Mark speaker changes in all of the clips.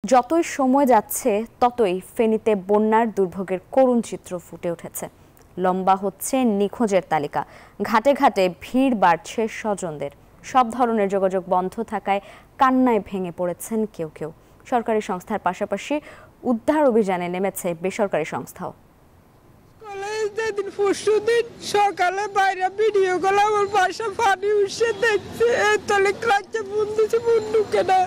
Speaker 1: যতই সময় যাচ্ছে ততই ফেনীতে বন্যার দুর্ভোগের করুণ চিত্র ফুটে উঠেছে। লম্বা হচ্ছে নিখোঁজের তালিকা, ঘাটে ঘাটে ভিড় বাড়ছে স্বজনদের। সব ধরনের যোগাযোগ বন্ধ থাকায় কান্নায় ভেঙে পড়েছেন কেউ কেউ। সরকারি সংস্থার পাশাপাশি উদ্ধার অভিযানে নেমেছে বেসরকারি সংস্থাও।
Speaker 2: পরশুদিন সকালে বাইরে ভিডিও গুলো আমার বাসা পানি উঠে দেখছে, তাহলে ক্লাসে বন্ধু কেনা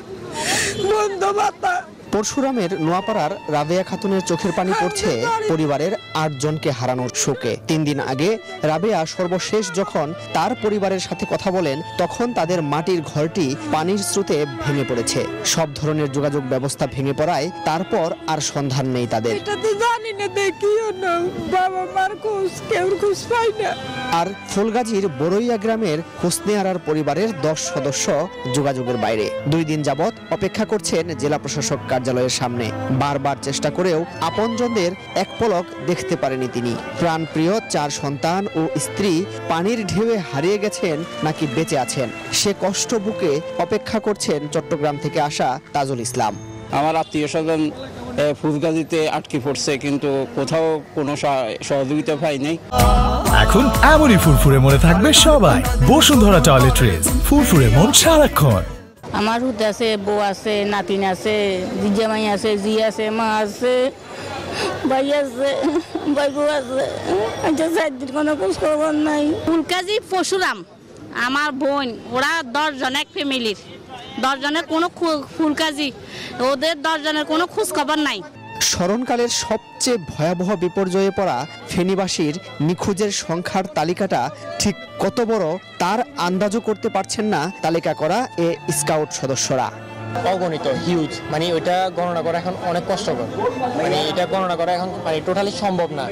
Speaker 2: বন্ধ মাথা।
Speaker 3: পরশুরামের নোয়াপাড়ার রাবেয়া খাতুনের চোখের পানি পড়ছে পরিবারের ৮ জনকে হারানোর শোকে। ৩ দিন আগে রাবেয়া সর্বশেষ যখন তার পরিবারের সাথে কথা বলেন, তখন তাদের মাটির ঘরটি পানির স্রোতে ভেঙে পড়েছে। সব ধরনের যোগাযোগ ব্যবস্থা ভেঙে পড়ায় তারপর আর সন্ধান নেই তাদের।
Speaker 2: এটা তো জানি না, দেখিও না, বাবা মার খোঁজ কেউ খোঁজ পাই না।
Speaker 3: আর ফুলগাজীর বড়ইয়া গ্রামের হোসনে আরার পরিবারের ১০ সদস্য যোগাযোগের বাইরে। ২ দিন যাবৎ অপেক্ষা করছেন জেলা প্রশাসক কার্যালয়ের সামনে। বারবার চেষ্টা করেও আপনজনদের এক পলক দেখতে পারেনি তিনি। প্রাণপ্রিয় ৪ সন্তান ও স্ত্রী পানির ঢেউয়ে হারিয়ে গেছেন নাকি বেঁচে আছেন, সে কষ্ট বুকে অপেক্ষা করছেন চট্টগ্রাম থেকে আসা তাজুল ইসলাম।
Speaker 4: আমার আত্মীয় স্বজন ফুলগাজীতে আটকে পড়ছে, কিন্তু কোথাও কোনো সহযোগিতা পাই নাই।
Speaker 5: এখন এমনই ফুরফুরে মনে থাকবে সবাই। বসুন্ধরা টয়লেট্রিজ, ফুরফুরে মন সারাক্ষণ।
Speaker 6: আমার হুতে আছে, বউ আছে, নাতিন আছে, জিজামাই আছে, জি আছে, মা আছে, ভাই আছে, ভাই বউ আছে। আচ্ছা, 4 দিন কোনো খোঁজ খবর নাই।
Speaker 7: ফুলগাজী পরশুরাম আমার বোন, ওরা 10 জন এক ফ্যামিলির। 10 জনের কোনো ফুলগাজী, ওদের 10 জনের কোনো খোঁজ খবর নাই।
Speaker 3: স্মরণকালের সবচেয়ে ভয়াবহ বিপর্যয়ে পড়া ফেনীবাসীর নিখোঁজের সংখ্যার তালিকাটা ঠিক কত বড় তার আন্দাজও করতে পারছেন না তালিকা করা এ স্কাউট সদস্যরা।
Speaker 8: অগণিত, হিউজ, মানে ওইটা গণনা করা এখন অনেক কষ্টকর। মানে এটা গণনা করা এখন মানে টোটালি সম্ভব না।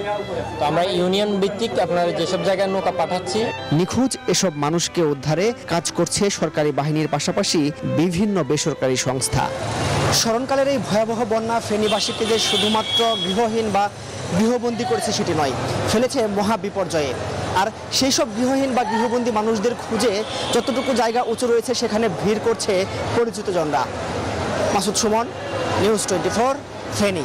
Speaker 8: তো আমরা ইউনিয়ন ভিত্তিক আপনার যেসব জায়গায় নৌকা পাঠাচ্ছি।
Speaker 3: নিখোঁজ এসব মানুষকে উদ্ধারে কাজ করছে সরকারি বাহিনীর পাশাপাশি বিভিন্ন বেসরকারি সংস্থা। স্মরণকালের এই ভয়াবহ বন্যা ফেনীবাসীকে যে শুধুমাত্র গৃহহীন বা গৃহবন্দী করেছে সেটি নয়, ফেলেছে মহা বিপর্যয়ে। আর সেই সব গৃহহীন বা গৃহবন্দী মানুষদের খুঁজে যতটুকু জায়গা উঁচু রয়েছে সেখানে ভিড় করছে পরিচিত জনরা। মাসুদ সুমন, নিউজ 24, ফেনী।